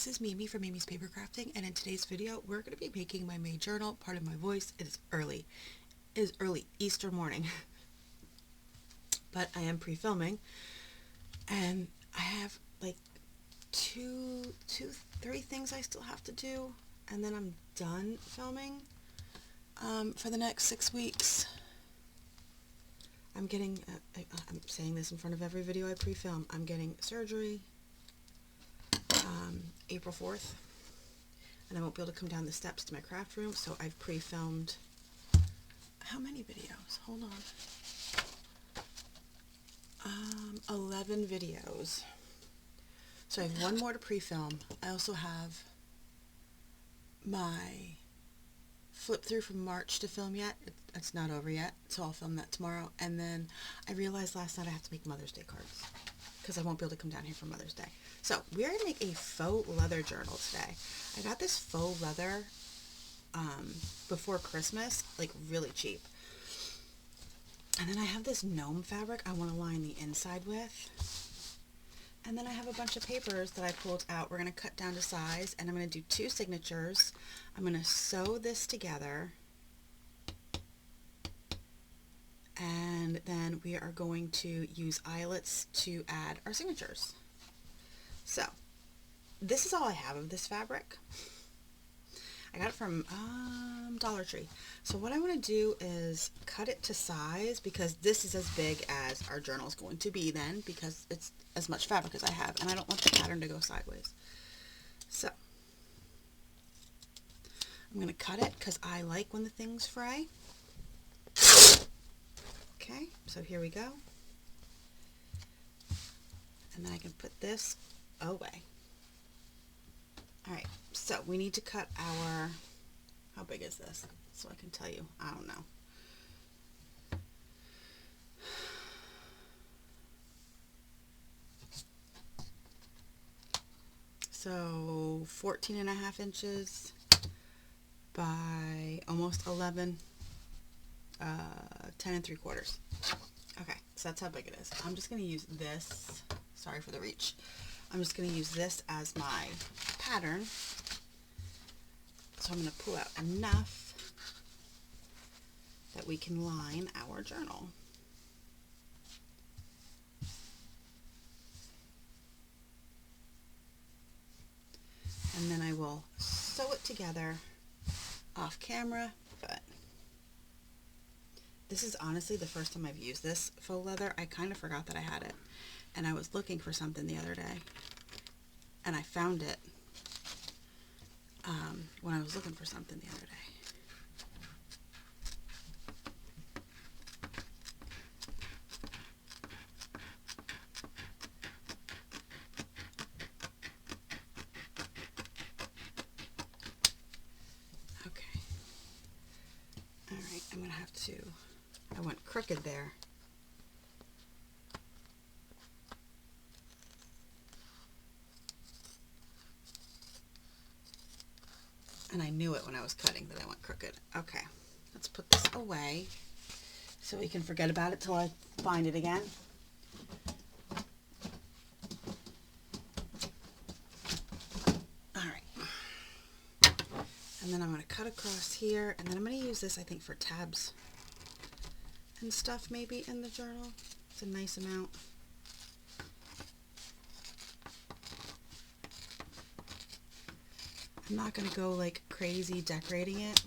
this is Mimi from Mimi's Paper Crafting, and in today's video, we're going to be making my May journal. Part of my voice is early. It is early Easter morning, but I am pre-filming, and I have like three things I still have to do, and then I'm done filming for the next 6 weeks. I'm getting, I'm saying this in front of every video I pre-film, I'm getting surgery April 4th, and I won't be able to come down the steps to my craft room, so I've pre-filmed how many videos? Hold on. 11 videos. So I have one more to pre-film. I also have my flip through from March to film yet. It's not over yet, so I'll film that tomorrow. And then I realized last night I have to make Mother's Day cards because I won't be able to come down here for Mother's Day. So we're going to make a faux leather journal today. I got this faux leather before Christmas, like really cheap. And then I have this gnome fabric I want to line the inside with. And then I have a bunch of papers that I pulled out. We're going to cut down to size, and I'm going to do 2 signatures. I'm going to sew this together. And then we are going to use eyelets to add our signatures. So, this is all I have of this fabric. I got it from Dollar Tree. So what I want to do is cut it to size, because this is as big as our journal is going to be then, because it's as much fabric as I have, and I don't want the pattern to go sideways. So I'm going to cut it because I like when the things fray. Okay, so here we go. And then I can put this away. Alright, so we need to cut our, how big is this? So I can tell you, I don't know. So 14.5 inches by almost 11, 10 3/4. Okay, so that's how big it is. I'm just going to use this, sorry for the reach. I'm just going to use this as my pattern. So I'm going to pull out enough that we can line our journal. And then I will sew it together off camera, but this is honestly the first time I've used this faux leather. I kind of forgot that I had it, and I was looking for something the other day, and I found it when I was looking for something the other day. Okay. Alright, I'm going to have to, I went crooked there. And I knew it when I was cutting that I went crooked. Okay, let's put this away so we can forget about it till I find it again. Alright. And then I'm going to cut across here, and then I'm going to use this, I think, for tabs and stuff maybe in the journal. It's a nice amount. I'm not going to go like crazy decorating it,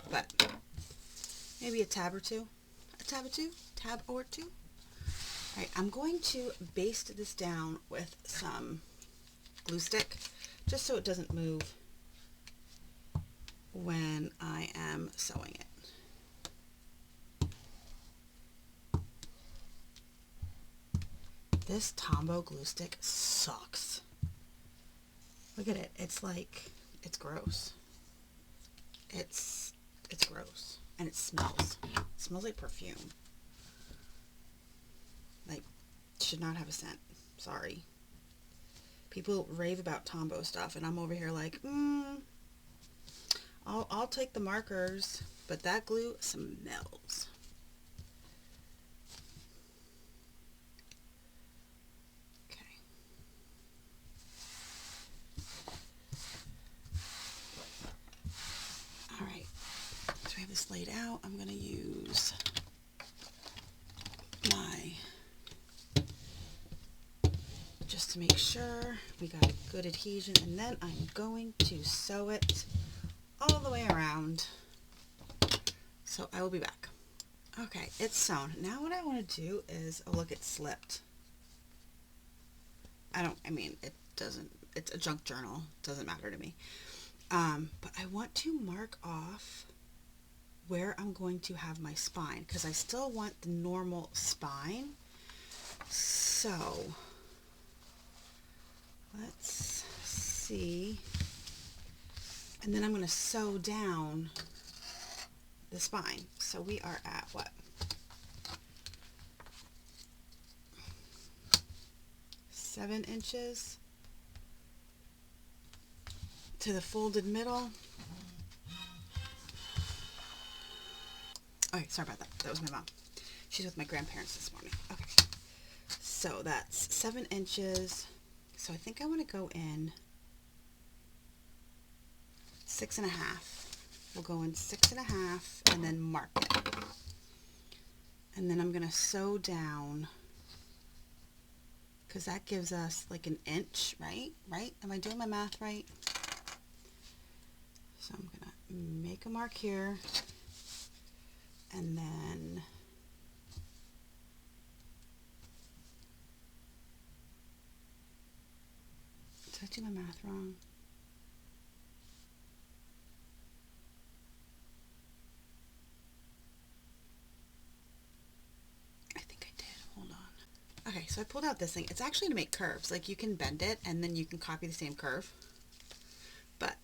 but maybe a tab or two. A tab or two? Tab or two? Alright, I'm going to baste this down with some glue stick, just so it doesn't move when I am sewing it. This Tombow glue stick sucks. Look at it. It's like, it's gross. It's gross. And it smells. It smells like perfume. Like, should not have a scent. Sorry. People rave about Tombow stuff, and I'm over here like, I'll take the markers, but that glue smells. laid out, I'm going to use my, just to make sure we got a good adhesion, and then I'm going to sew it all the way around. So I will be back. Okay, it's sewn. Now what I want to do is, oh look, it slipped. It doesn't, it's a junk journal, doesn't matter to me. But I want to mark off where I'm going to have my spine, because I still want the normal spine. So let's see. And then I'm going to sew down the spine. So we are at what? 7 inches to the folded middle. Okay, sorry about that. That was my mom. She's with my grandparents this morning. Okay. So that's 7 inches. So I think I want to go in 6.5. We'll go in 6.5 and then mark it. And then I'm going to sew down, because that gives us like an inch, right? Right? Am I doing my math right? So I'm going to make a mark here, and then did I do my math wrong? I think I did. Hold on. Okay, so I pulled out this thing. It's actually to make curves. Like, you can bend it and then you can copy the same curve. But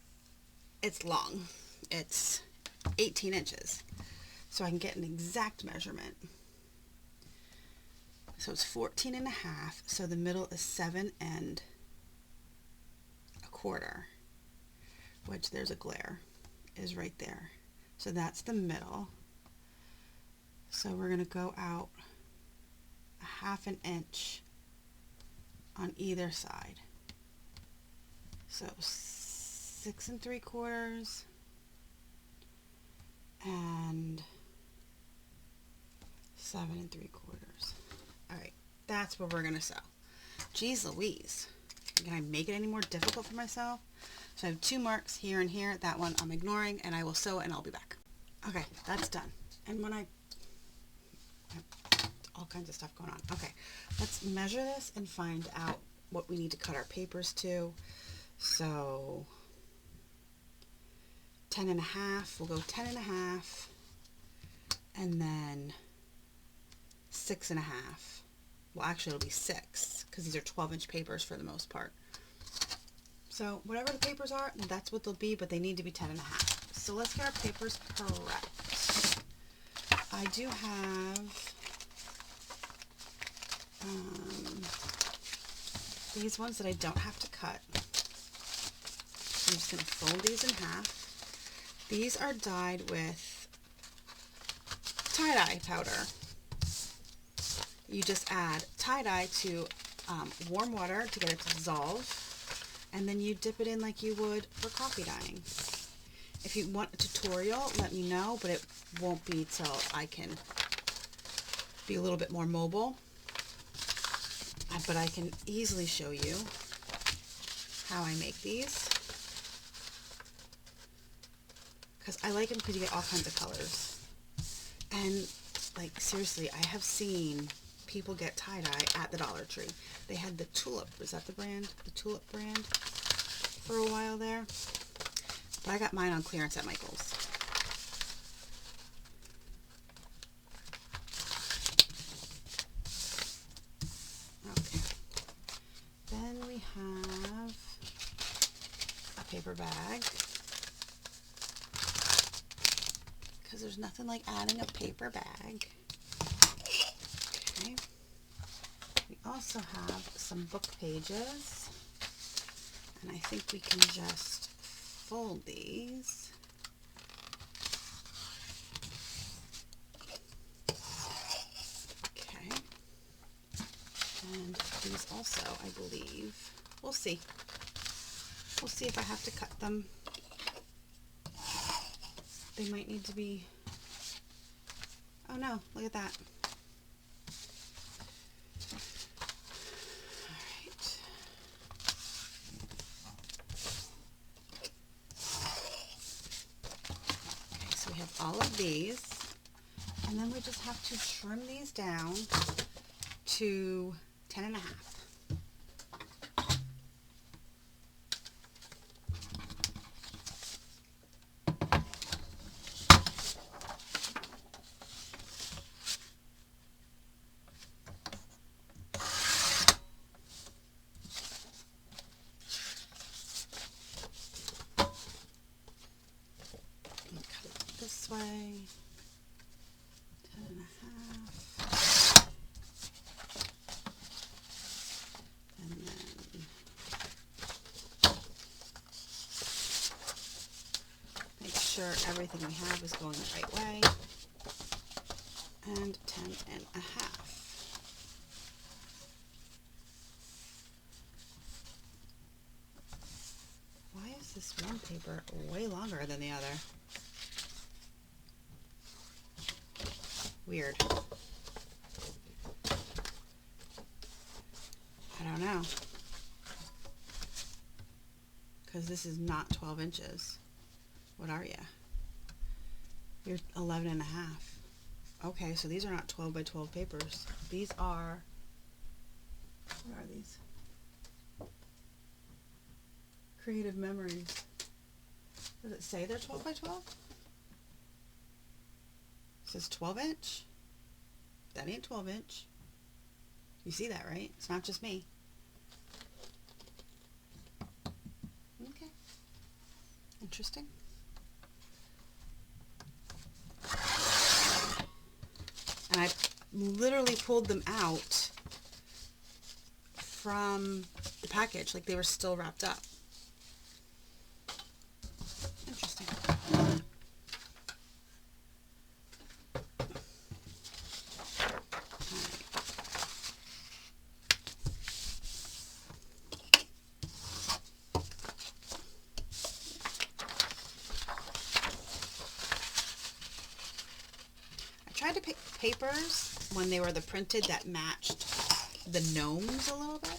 it's long. It's 18 inches. So I can get an exact measurement. So it's 14.5. So the middle is 7 1/4, which there's a glare, is right there. So that's the middle. So we're going to go out 1/2 inch on either side. So 6 3/4 and 7 3/4. All right, that's where we're going to sew. Geez Louise. Can I make it any more difficult for myself? So I have 2 marks here and here. That one I'm ignoring, and I will sew it and I'll be back. Okay, that's done. And when I have all kinds of stuff going on. Okay, let's measure this and find out what we need to cut our papers to. So 10.5, we'll go 10.5, and then 6.5. Well, actually it'll be 6, because these are 12-inch papers for the most part. So whatever the papers are, that's what they'll be, but they need to be 10.5. So let's get our papers correct. I do have these ones that I don't have to cut. I'm just going to fold these in half. These are dyed with tie-dye powder. You just add tie-dye to warm water to get it to dissolve, and then you dip it in like you would for coffee dyeing. If you want a tutorial, let me know, but it won't be till I can be a little bit more mobile. But I can easily show you how I make these, because I like them because you get all kinds of colors. And like, seriously, I have seen people get tie-dye at the Dollar Tree. They had the Tulip, is that the brand? The Tulip brand for a while there. But I got mine on clearance at Michael's. Okay. Then we have a paper bag, because there's nothing like adding a paper bag. Okay. We also have some book pages, and I think we can just fold these. Okay. And these also, I believe, we'll see. We'll see if I have to cut them. They might need to be Oh no, look at that. Alright. Okay, so we have all of these. And then we just have to trim these down to 10.5. This way, 10.5, and then make sure everything we have is going the right way, and 10.5. Why is this one paper way longer than the other? Weird. I don't know. Because this is not 12 inches. What are you? You're 11.5. Okay, so these are not 12 by 12 papers. These are, what are these? Creative Memories. Does it say they're 12 by 12? It says 12 inch. That ain't 12 inch. You see that, right? It's not just me. Okay. Interesting. And I literally pulled them out from the package, like they were still wrapped up. Interesting. I tried to pick papers when they were the printed that matched the gnomes a little bit.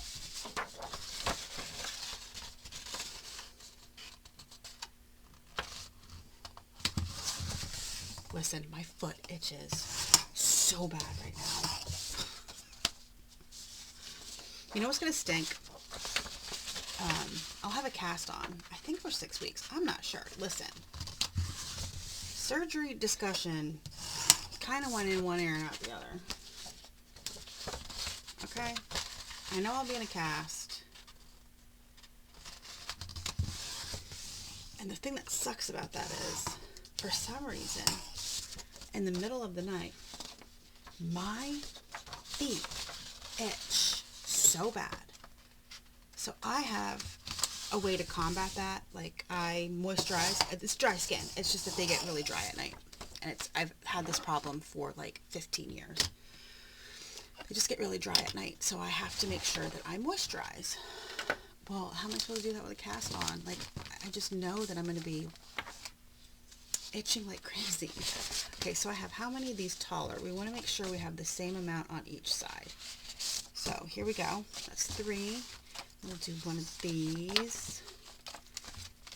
Listen, my foot itches so bad right now. You know what's going to stink? I'll have a cast on, I think for 6 weeks. I'm not sure. Listen, surgery discussion kind of went in one ear and out the other. Okay? I know I'll be in a cast. And the thing that sucks about that is, for some reason, in the middle of the night, my feet itch so bad. So I have a way to combat that. Like, I moisturize. It's dry skin. It's just that they get really dry at night. And I've had this problem for like 15 years. They just get really dry at night. So I have to make sure that I moisturize. Well, how am I supposed to do that with a cast on? Like, I just know that I'm going to be itching like crazy. Okay, so I have how many of these taller? We want to make sure we have the same amount on each side. So here we go. That's 3. We'll do one of these.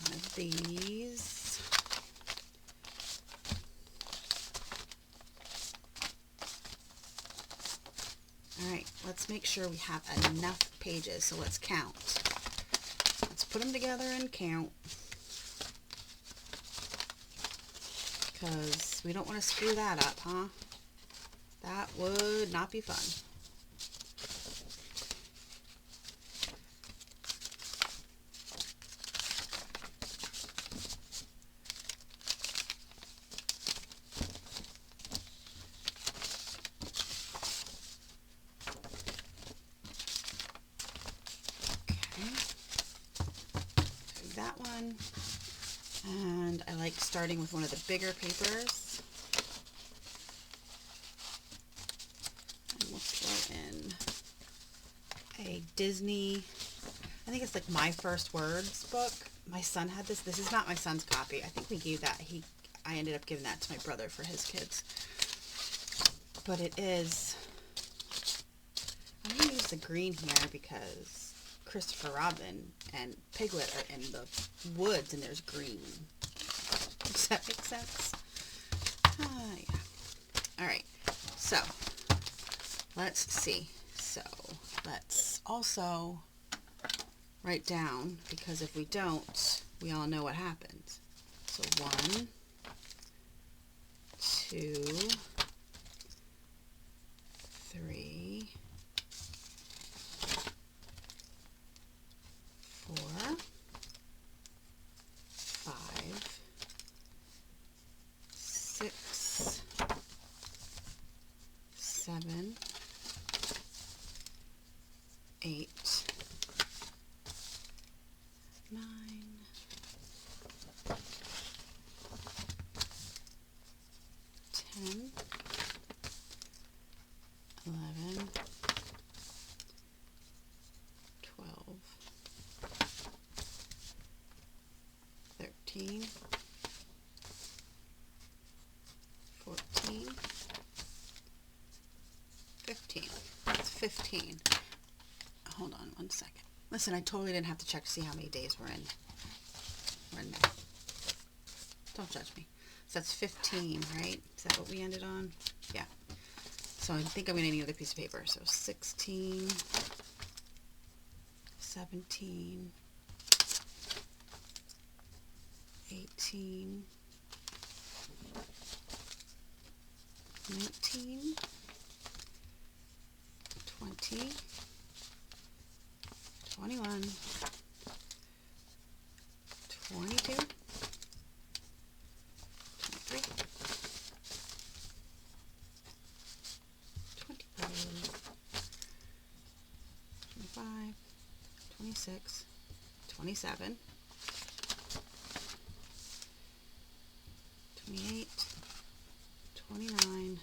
One of these. Alright, let's make sure we have enough pages. So let's count. Let's put them together and count. Because we don't want to screw that up, huh? That would not be fun. That one, and I like starting with one of the bigger papers, and we'll throw in a Disney, I think it's like My First Words book. My son had this. This is not my son's copy. I think we gave that, I ended up giving that to my brother for his kids. but it is, I'm going to use the green here because Christopher Robin and Piglet are in the woods and there's green. Does that make sense? Yeah. Alright, so let's see. So let's also write down, because if we don't, we all know what happens. So 1, 2, 3, 4, 5, 6, 7, 8, 9, 10, 11, 12, 13, 14, 15. That's 15. Hold on one second. Listen, I totally didn't have to check to see how many days we're in May. Don't judge me. So that's 15, right? Is that what we ended on? Yeah. So I think I'm going to need another piece of paper. So 16, 17, 18, 19, 20, 21, 22, 23, 24, 25, 26, 27, 28, 29.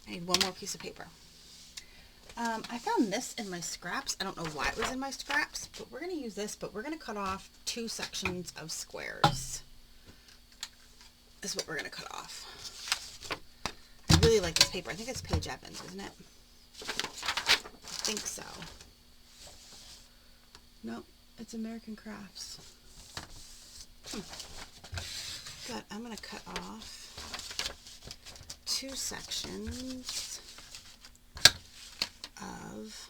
I need one more piece of paper. I found this in my scraps. I don't know why it was in my scraps, but we're going to use this, but we're going to cut off 2 sections of squares. This is what we're going to cut off. I really like this paper. I think it's Paige Evans, isn't it? I think so. Nope, it's American Crafts. But I'm going to cut off 2 sections of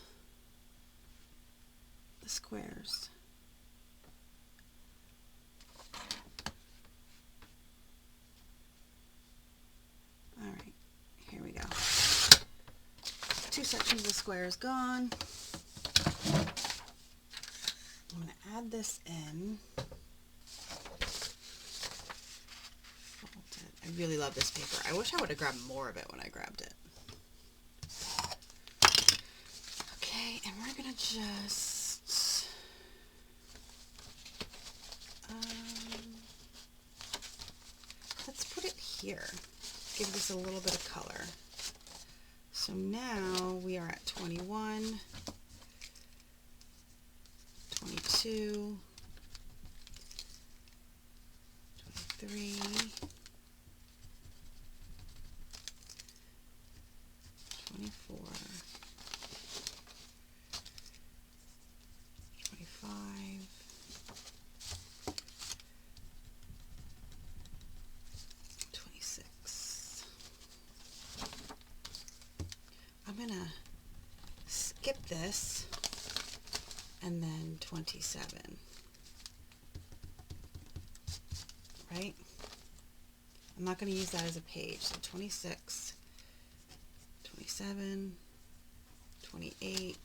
the squares. Alright, here we go. 2 sections of the squares gone. I'm going to add this in. Fold it. I really love this paper. I wish I would have grabbed more of it when I grabbed it. Okay, and we're going to just let's put it here. Give this a little bit of color. So now we are at 21, 22, 23, 24, 25, 26. I'm going to skip this and then 27. Right? I'm not going to use that as a page. So 26, 27, 28.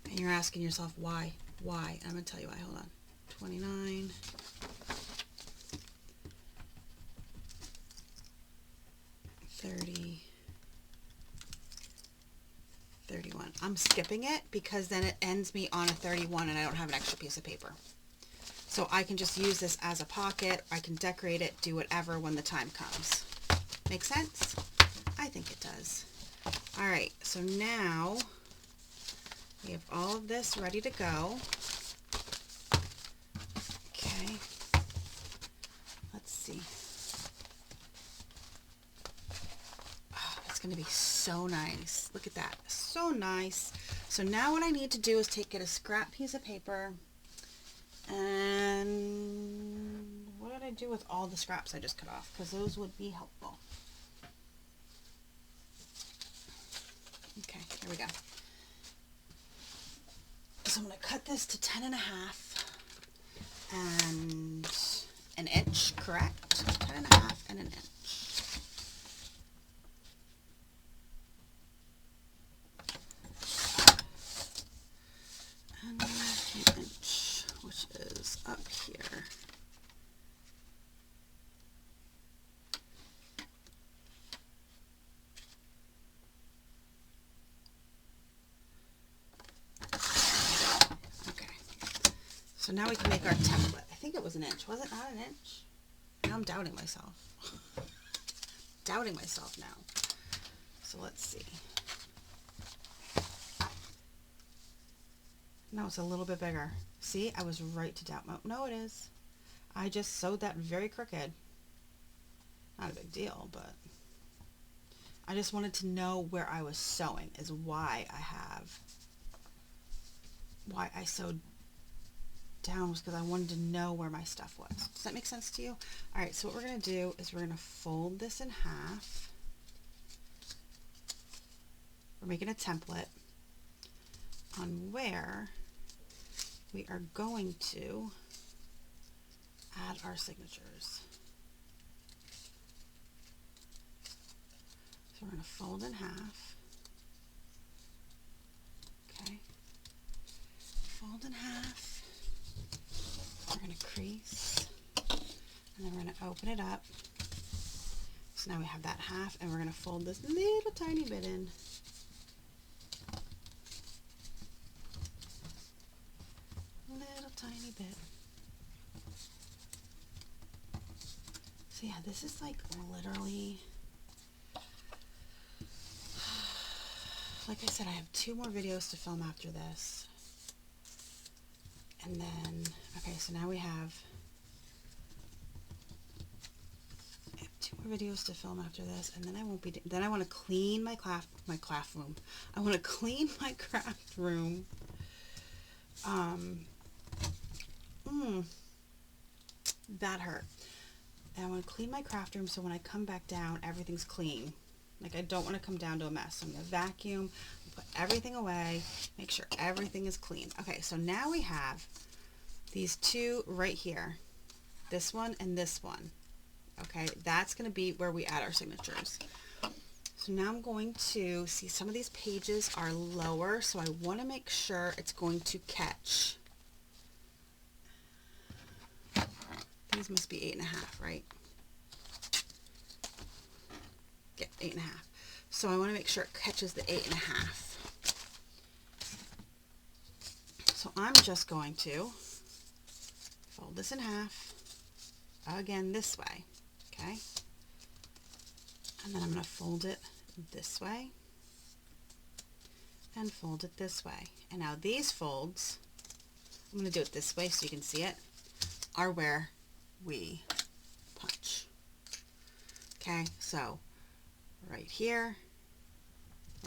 And you're asking yourself, why? Why? I'm going to tell you why. Hold on. 29. 30. 31. I'm skipping it because then it ends me on a 31 and I don't have an extra piece of paper. So I can just use this as a pocket. I can decorate it, do whatever when the time comes. Make sense? I think it does. Alright, so now we have all of this ready to go. Okay. Let's see. going to be so nice. Look at that. So nice. So now what I need to do is get a scrap piece of paper. And what did I do with all the scraps I just cut off? Because those would be helpful. Okay, here we go. So I'm going to cut this to 10.5 and an inch, correct? 10.5 and an inch. And an inch, which is up here. So now we can make our template. I think it was an inch. Was it not an inch? Now I'm doubting myself. Doubting myself now. So let's see. No, it's a little bit bigger. See, I was right to doubt. No, it is. I just sewed that very crooked. Not a big deal, but I just wanted to know where I was sewing is why I sewed down, was because I wanted to know where my stuff was. Does that make sense to you? All right, so what we're going to do is we're going to fold this in half. We're making a template on where we are going to add our signatures. So we're going to fold in half. Okay. Fold in half. We're going to crease, and then we're going to open it up. So now we have that half, and we're going to fold this little tiny bit in. Little tiny bit. So yeah, this is like literally, like I said, I have 2 more videos to film after this. And then, okay, so now we have 2 more videos to film after this, and then I won't be, then I want to clean my craft room. I want to clean my craft room. That hurt. And I want to clean my craft room so when I come back down, everything's clean. Like, I don't want to come down to a mess. So I'm going to vacuum, put everything away, make sure everything is clean. Okay, so now we have these 2 right here. This one and this one. Okay, that's going to be where we add our signatures. So now I'm going to see some of these pages are lower, so I want to make sure it's going to catch. These must be 8.5, right? Yeah, 8.5. So I want to make sure it catches the 8.5. So I'm just going to fold this in half, again this way, okay? And then I'm going to fold it this way and fold it this way. And now these folds, I'm going to do it this way so you can see it, are where we punch. Okay, so right here,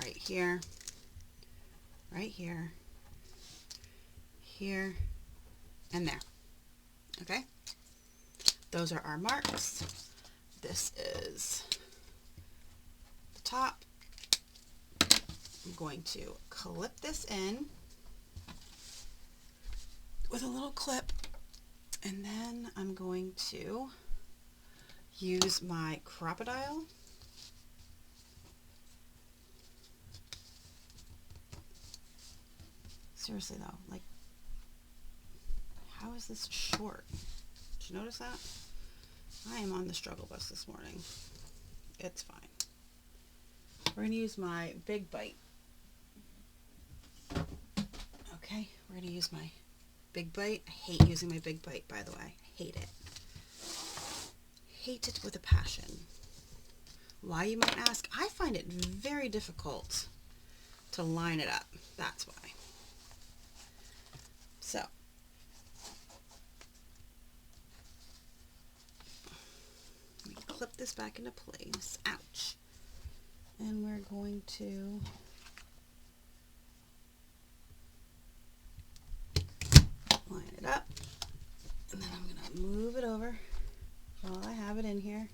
right here, right here, here, and there. Okay, those are our marks. This is the top. I'm going to clip this in with a little clip, and then I'm going to use my crocodile seriously though, like, how is this short? Did you notice that? I am on the struggle bus this morning. It's fine. We're going to use my big bite. Okay, we're going to use my big bite. I hate using my big bite, by the way. I hate it. Hate it with a passion. Why, you might ask? I find it very difficult to line it up. That's why. So, let me clip this back into place. Ouch. And we're going to line it up, and then I'm going to move it over while I have it in here.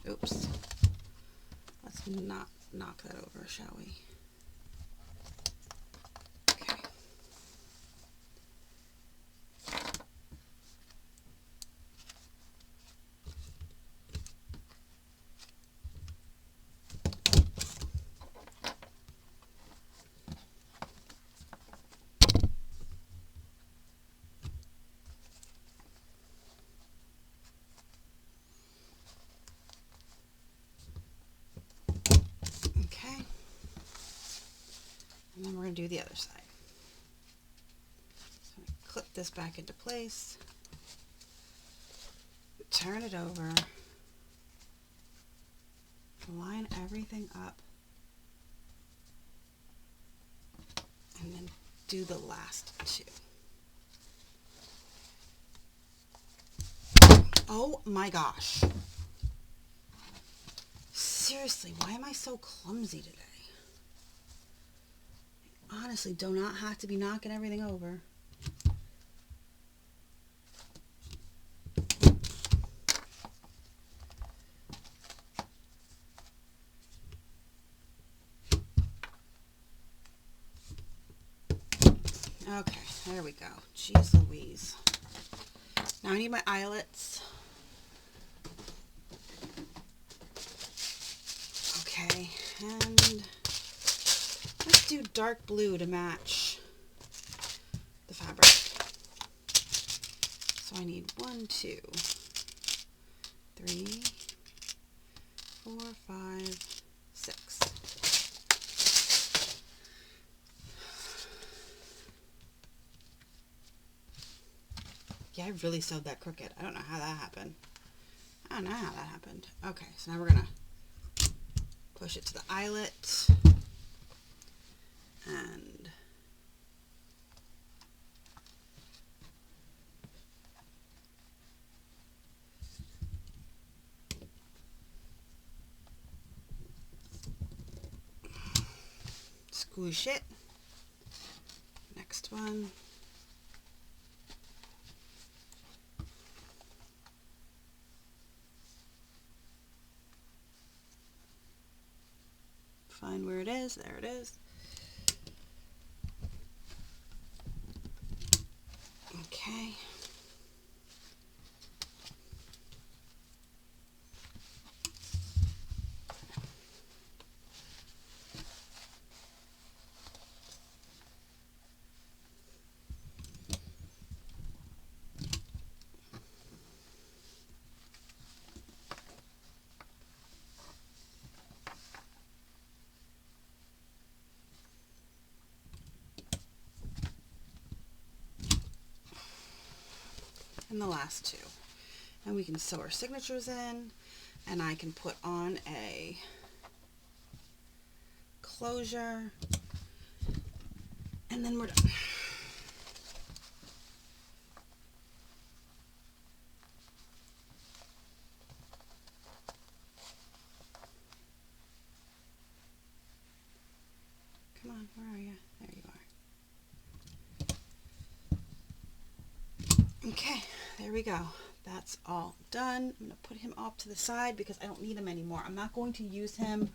Oops. Let's not knock that over, shall we? Okay. Okay. And then we're going to do the other side. So I'm going to clip this back into place, turn it over, line everything up, and then do the last two. Oh my gosh. Seriously, why am I so clumsy today? I honestly do not have to be knocking everything over. Okay, there we go. Jeez Louise. Now I need my eyelets. Okay, and let's do dark blue to match the fabric. So I need 1, 2, 3, 4, 5, 6. Yeah, I really sewed that crooked. I don't know how that happened. Okay, so now we're going to push it to the eyelet and squish it. Next one. Find where it is. There it is. Okay. And the last two. And we can sew our signatures in, and I can put on a closure, and then we're done. Come on, where are you? There you are. Okay, there we go. That's all done. I'm going to put him off to the side because I don't need him anymore. I'm not going to use him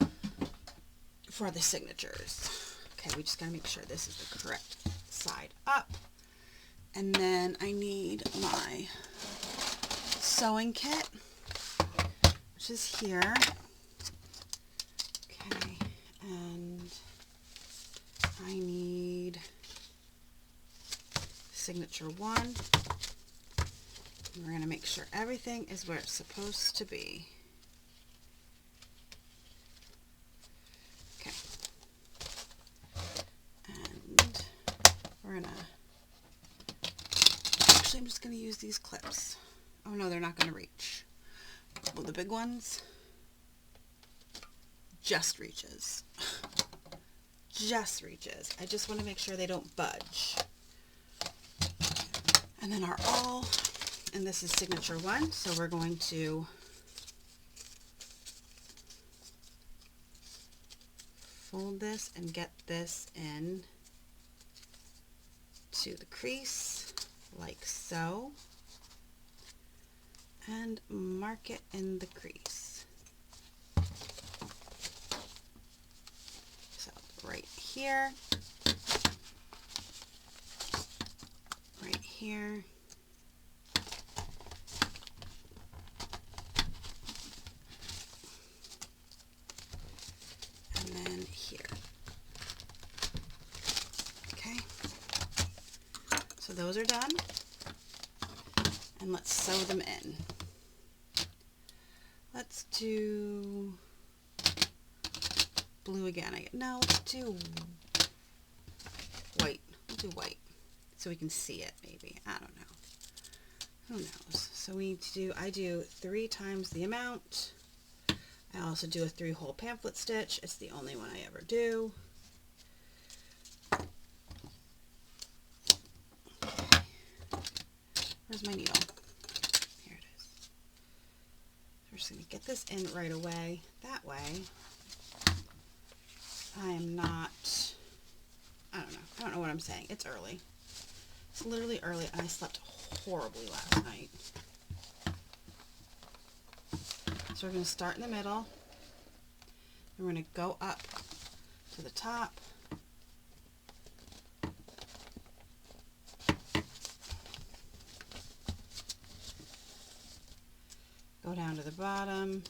for the signatures. Okay, we just got to make sure this is the correct side up. And then I need my sewing kit, which is here. Okay, and I need signature 1. We're going to make sure everything is where it's supposed to be. Okay. And we're going to actually, I'm just going to use these clips. Oh no, they're not going to reach. Well, the big ones just reaches. Just reaches. I just want to make sure they don't budge. And then our awl, and this is signature one, so we're going to fold this and get this in to the crease like so, and mark it in the crease. So right here, right here, and then here. Okay, so those are done, and let's sew them in. Let's do blue again. No, let's do white. We'll do white so we can see it maybe. I don't know. Who knows? So we need to do, I do 3 times the amount. I also do a 3-hole pamphlet stitch. It's the only one I ever do. Okay. Where's my needle? Here it is. So we're just going to get this in right away. That way I am not, I don't know what I'm saying. It's early. It's literally early, and I slept horribly last night. So we're going to start in the middle, and we're going to go up to the top, go down to the bottom,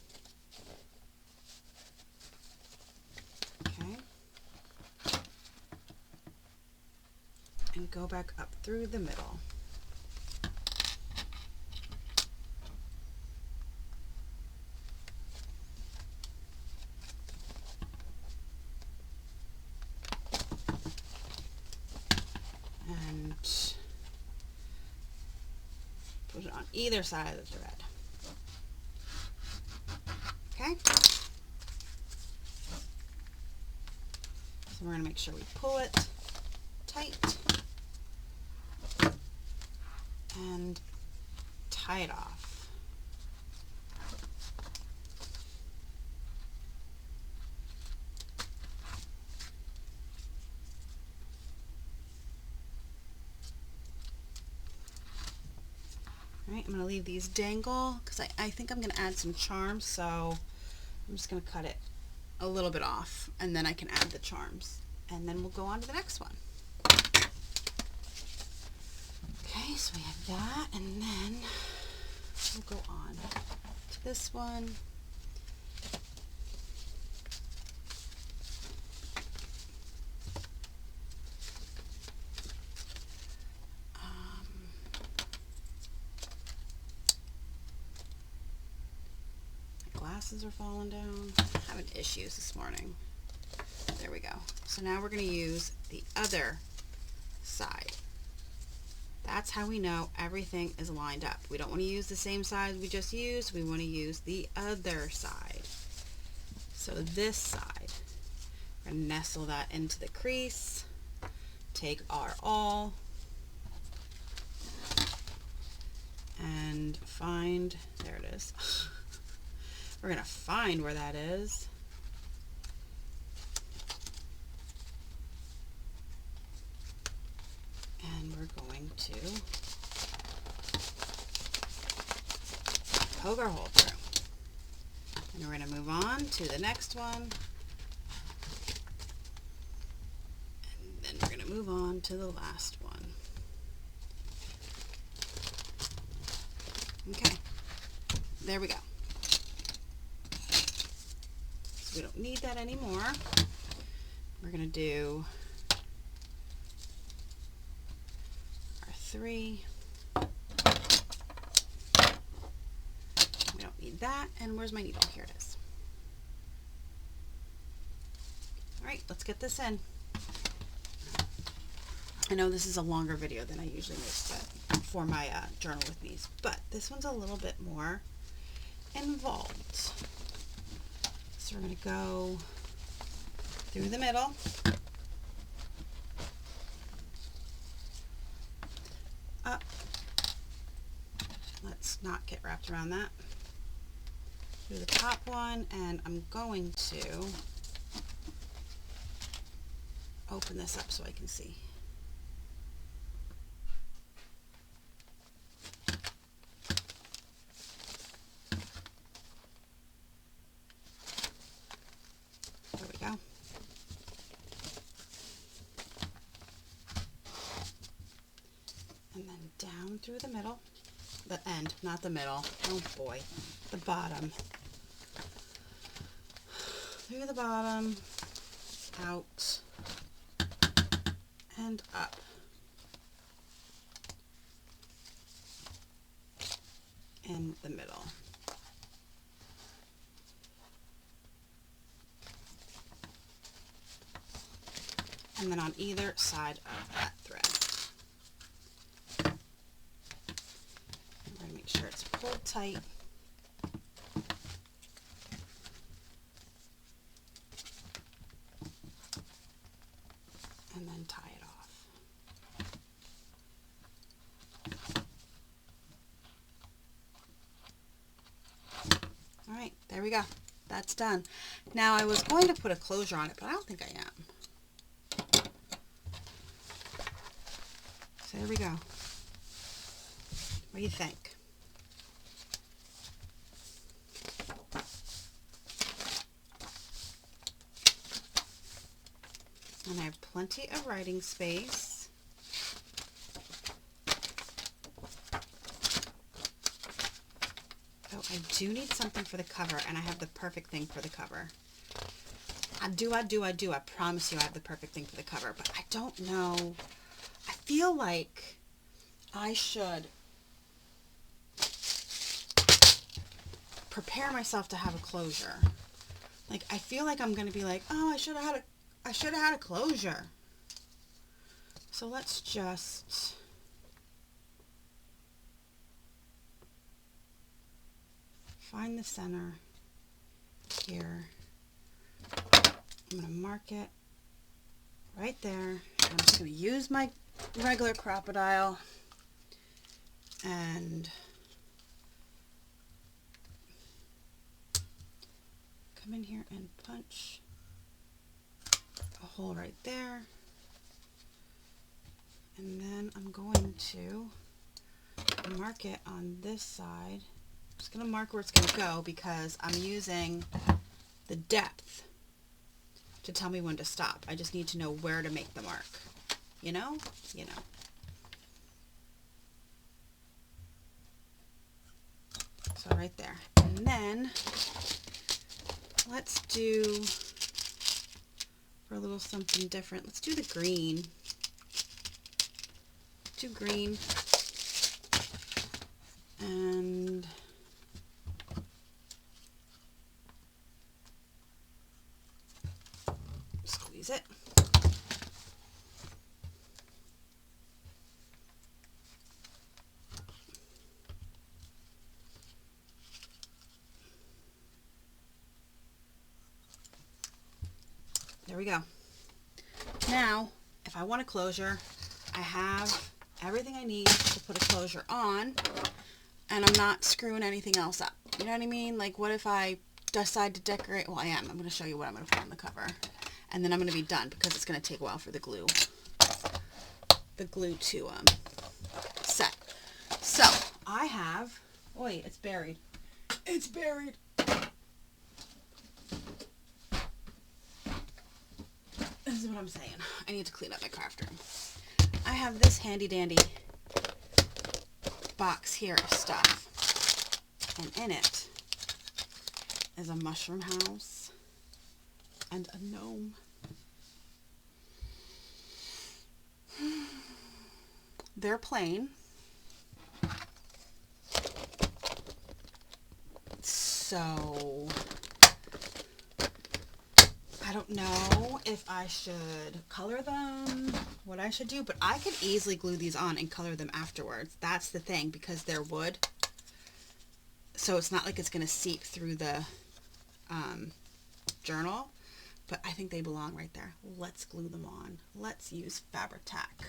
okay, and go back up through the middle. And put it on either side of the thread. Okay? So we're going to make sure we pull it tight and tie it off. Alright, I'm going to leave these dangle because I think I'm going to add some charms, so I'm just going to cut it a little bit off, and then I can add the charms, and then we'll go on to the next one. Okay, so we have that, and then we'll go on to this one. Glasses are falling down. I'm having issues this morning. There we go. So now we're going to use the other side. That's how we know everything is lined up. We don't want to use the same side we just used. We want to use the other side. So this side, we're going to nestle that into the crease. Take our awl and find, there it is. We're going to find where that is. And we're going to poke our hole through. And we're going to move on to the next one. And then we're going to move on to the last one. Okay, there we go. We don't need that anymore. We're going to do our 3. We don't need that. And where's my needle? Here it is. Alright, let's get this in. I know this is a longer video than I usually make, but for my journal with me's, but this one's a little bit more involved. So we're going to go through the middle, up, let's not get wrapped around that, through the top one, and I'm going to open this up so I can see. There we go. And then down through the middle, the end, not the middle, oh boy, the bottom. Through the bottom, out, and up. In the middle. And then on either side of that thread. I'm going to make sure it's pulled tight. And then tie it off. All right, there we go. That's done. Now I was going to put a closure on it, but I don't think I am. So there we go. What do you think? And I have plenty of writing space. Oh, I do need something for the cover, and I have the perfect thing for the cover. I do. I promise you I have the perfect thing for the cover, but I don't know. I feel like I should prepare myself to have a closure. Like, I feel like I'm going to be like, oh, I should have had a closure. So let's just find the center here. I'm going to mark it right there. I'm just going to use my regular crocodile and come in here and punch a hole right there, and then I'm going to mark it on this side. I'm just going to mark where it's going to go because I'm using the depth to tell me when to stop. I just need to know where to make the mark. You know? You know. So right there. And then let's do, for a little something different, let's do the green. Do green. And squeeze it. There we go. Now, if I want a closure, I have everything I need to put a closure on, and I'm not screwing anything else up. You know what I mean? Like, what if I decide to decorate? Well, I am. I'm going to show you what I'm going to put on the cover. And then I'm going to be done because it's going to take a while for the glue to set. So, I have, oh wait, it's buried. It's buried. This is what I'm saying. I need to clean up my craft room. I have this handy dandy box here of stuff, and in it is a mushroom house and a gnome. They're plain, so I don't know if I should color them, what I should do, but I could easily glue these on and color them afterwards. That's the thing, because they're wood. So it's not like it's going to seep through the journal, but I think they belong right there. Let's glue them on. Let's use Fabri-Tac,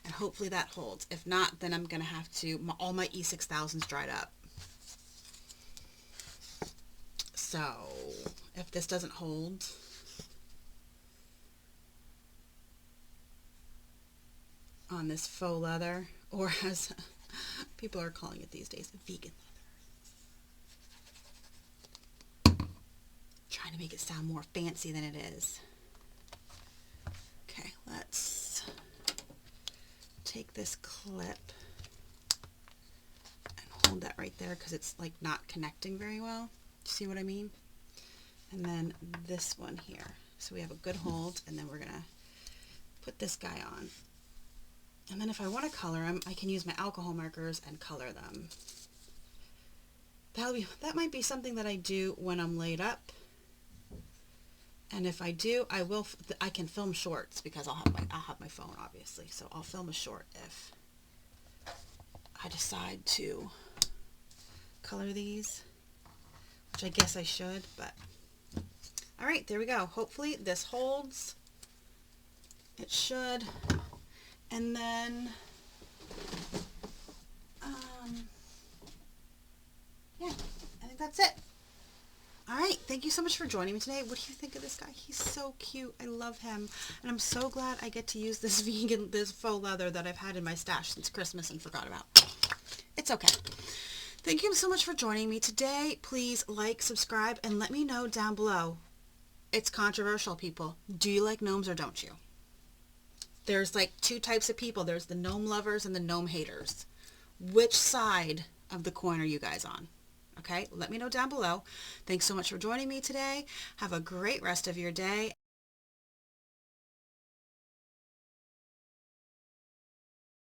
and hopefully that holds. If not, then I'm going to have to, all my E6000s dried up. So if this doesn't hold, on this faux leather, or as people are calling it these days, vegan leather. Trying to make it sound more fancy than it is. Okay, let's take this clip and hold that right there because it's like not connecting very well. See what I mean? And then this one here. So we have a good hold, and then we're gonna put this guy on. And then if I want to color them, I can use my alcohol markers and color them. That might be something that I do when I'm laid up. And if I do, I can film shorts because I'll have my phone, obviously. So I'll film a short if I decide to color these, which I guess I should, but all right, there we go. Hopefully this holds. It should. And then, yeah, I think that's it. All right, thank you so much for joining me today. What do you think of this guy? He's so cute. I love him. And I'm so glad I get to use this this faux leather that I've had in my stash since Christmas and forgot about. It's okay. Thank you so much for joining me today. Please like, subscribe, and let me know down below. It's controversial, people. Do you like gnomes or don't you? There's like two types of people. There's the gnome lovers and the gnome haters. Which side of the coin are you guys on? Okay, let me know down below. Thanks so much for joining me today. Have a great rest of your day.